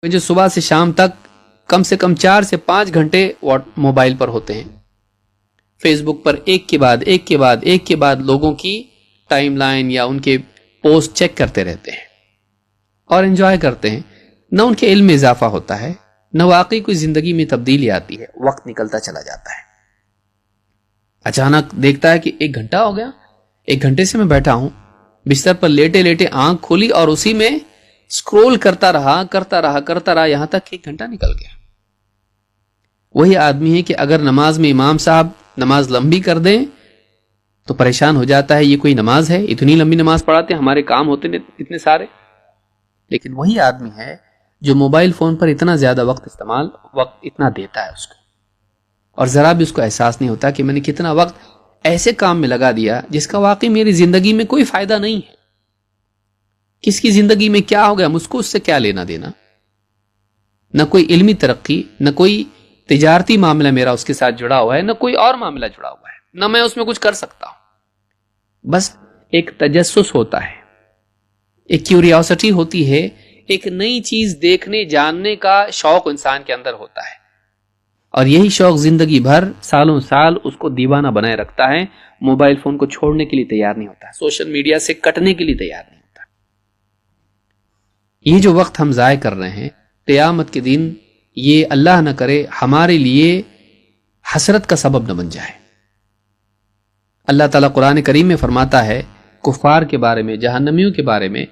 جو صبح سے شام تک کم سے کم 4 سے 5 گھنٹے موبائل پر ہوتے ہیں، فیس بک پر ایک کے بعد لوگوں کی ٹائم لائن یا ان کے پوسٹ چیک کرتے رہتے ہیں اور انجوائے کرتے ہیں. نہ ان کے علم میں اضافہ ہوتا ہے، نہ واقعی کوئی زندگی میں تبدیلی آتی ہے. وقت نکلتا چلا جاتا ہے. اچانک دیکھتا ہے کہ 1 گھنٹہ ہو گیا، 1 گھنٹے سے میں بیٹھا ہوں بستر پر لیٹے آنکھ کھولی اور اسی میں سکرول کرتا رہا یہاں تک کہ 1 گھنٹہ نکل گیا. وہی آدمی ہے کہ اگر نماز میں امام صاحب نماز لمبی کر دیں تو پریشان ہو جاتا ہے، یہ کوئی نماز ہے؟ اتنی لمبی نماز پڑھاتے ہیں، ہمارے کام ہوتے ہیں اتنے سارے. لیکن وہی آدمی ہے جو موبائل فون پر اتنا زیادہ وقت اتنا دیتا ہے اس کو، اور ذرا بھی اس کو احساس نہیں ہوتا کہ میں نے کتنا وقت ایسے کام میں لگا دیا جس کا واقعی میری زندگی میں کوئی فائدہ نہیں ہے. کس کی زندگی میں کیا ہو گیا، مجھ کو اس سے کیا لینا دینا؟ نہ کوئی علمی ترقی، نہ کوئی تجارتی معاملہ میرا اس کے ساتھ جڑا ہوا ہے، نہ کوئی اور معاملہ جڑا ہوا ہے، نہ میں اس میں کچھ کر سکتا ہوں. بس ایک تجسس ہوتا ہے، ایک کیوریوسٹی ہوتی ہے، ایک نئی چیز دیکھنے جاننے کا شوق انسان کے اندر ہوتا ہے، اور یہی شوق زندگی بھر سالوں سال اس کو دیوانہ بنائے رکھتا ہے. موبائل فون کو چھوڑنے کے لیے تیار نہیں ہوتا، سوشل میڈیا سے کٹنے کے لیے تیار نہیں ہوتا. یہ جو وقت ہم ضائع کر رہے ہیں، قیامت کے دن یہ اللہ نہ کرے ہمارے لیے حسرت کا سبب نہ بن جائے. اللہ تعالیٰ قرآن کریم میں فرماتا ہے کفار کے بارے میں، جہنمیوں کے بارے میں،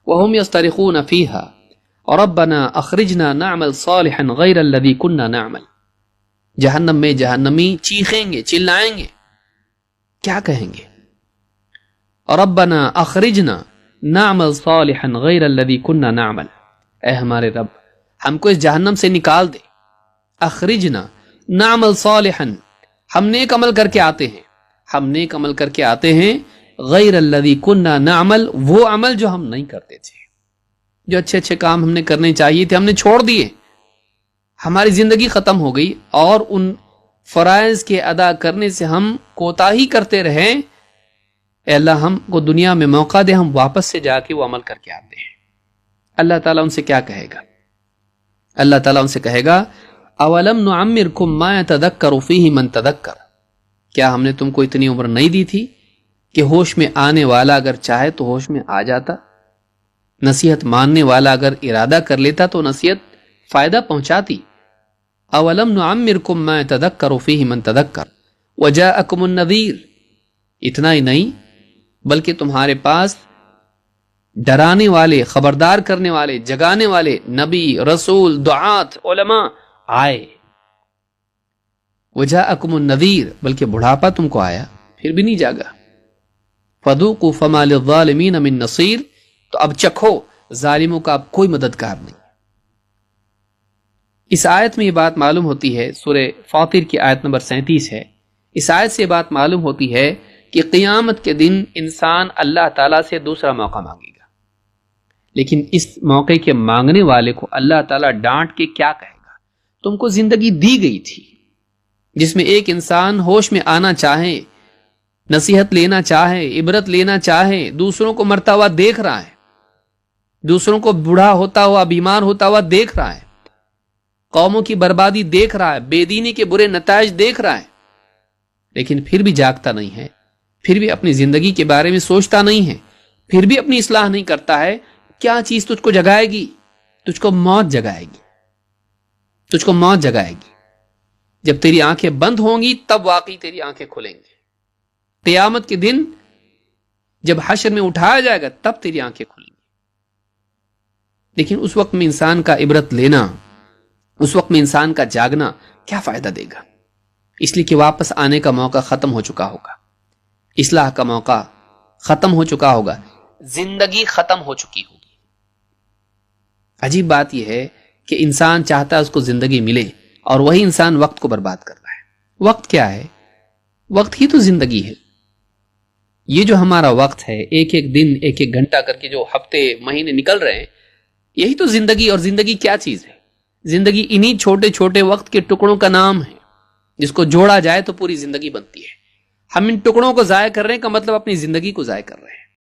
وَهُمْ يَصْطَرِخُونَ فِيهَا رَبَّنَا أَخْرِجْنَا نَعْمَلْ صَالِحًا غَيْرَ الَّذِي كُنَّا نَعْمَلْ. جہنم میں جہنمی چیخیں گے، چلائیں گے، کیا کہیں گے؟ رَبَّنَا أَخْرِجْنَا نَعْمَلْ صَالِحًا غَيْرَ الَّذِي كُنَّا نَعْمَلْ. اے ہمارے رب، ہم کو اس جہنم سے نکال دے. اخرجنا نعمل صالحا، ہم نیک عمل کر کے آتے ہیں، غیر الذی کننا نعمل، وہ عمل جو ہم نہیں کرتے تھے، جو اچھے کام ہم نے کرنے چاہیے تھے ہم نے چھوڑ دیے. ہماری زندگی ختم ہو گئی اور ان فرائض کے ادا کرنے سے ہم کوتاہی کرتے رہے. اے اللہ، ہم کو دنیا میں موقع دے، ہم واپس سے جا کے وہ عمل کر کے آتے ہیں. اللہ تعالیٰ ان سے کیا کہے گا؟ اللہ تعالیٰ ان سے کہے گا اولم نعمرکم ما یتذکر فیہ من تذکر. کیا ہم نے تم کو اتنی عمر نہیں دی تھی کہ ہوش میں آنے والا اگر چاہے تو ہوش میں آ جاتا؟ نصیحت ماننے والا اگر ارادہ کر لیتا تو نصیحت فائدہ پہنچاتی. اولم نعمرکم ما یتذکر فیہ من تذکر وجاءکم النذیر. اتنا ہی نہیں بلکہ تمہارے پاس ڈرانے والے، خبردار کرنے والے، جگانے والے نبی، رسول، دعات، علماء آئے. وجاءکم النذیر، بلکہ بڑھاپا تم کو آیا پھر بھی نہیں جاگا. فذوقوا فما للظالمین من نصیر. تو اب چکھو، ظالموں کا اب کوئی مددگار نہیں. اس آیت میں یہ بات معلوم ہوتی ہے، سورہ فاطر کی آیت نمبر 37 ہے. اس آیت سے یہ بات معلوم ہوتی ہے کہ قیامت کے دن انسان اللہ تعالیٰ سے دوسرا موقع مانگے گا، لیکن اس موقع کے مانگنے والے کو اللہ تعالیٰ ڈانٹ کے کیا کہے گا؟ تم کو زندگی دی گئی تھی جس میں ایک انسان ہوش میں آنا چاہے، نصیحت لینا چاہے، عبرت لینا چاہے، دوسروں کو مرتا ہوا دیکھ رہا ہے، دوسروں کو بوڑھا ہوتا ہوا، بیمار ہوتا ہوا دیکھ رہا ہے، قوموں کی بربادی دیکھ رہا ہے، بے دینی کے برے نتائج دیکھ رہا ہے، لیکن پھر بھی جاگتا نہیں ہے، پھر بھی اپنی زندگی کے بارے میں سوچتا نہیں ہے، پھر بھی اپنی اصلاح نہیں کرتا ہے. کیا چیز تجھ کو جگائے گی؟ تجھ کو موت جگائے گی. تجھ کو موت جگائے گی. جب تیری آنکھیں بند ہوں گی تب واقعی تیری آنکھیں کھلیں گی. قیامت کے دن جب حشر میں اٹھایا جائے گا تب تیری آنکھیں کھلیں گی. لیکن اس وقت میں انسان کا عبرت لینا، اس وقت میں انسان کا جاگنا کیا فائدہ دے گا؟ اس لیے کہ واپس آنے کا موقع ختم ہو چکا ہوگا، اصلاح کا موقع ختم ہو چکا ہوگا، زندگی ختم ہو چکی ہوگی. عجیب بات یہ ہے کہ انسان چاہتا ہے اس کو زندگی ملے اور وہی انسان وقت کو برباد کر رہا ہے. وقت کیا ہے؟ وقت ہی تو زندگی ہے. یہ جو ہمارا وقت ہے، ایک ایک دن، ایک ایک گھنٹہ کر کے جو ہفتے، مہینے نکل رہے ہیں، یہی تو زندگی. اور زندگی کیا چیز ہے؟ زندگی انہی چھوٹے چھوٹے وقت کے ٹکڑوں کا نام ہے جس کو جوڑا جائے تو پوری زندگی بنتی ہے. ہم ان ٹکڑوں کو ضائع کر رہے ہیں کا مطلب اپنی زندگی کو ضائع کر رہے ہیں.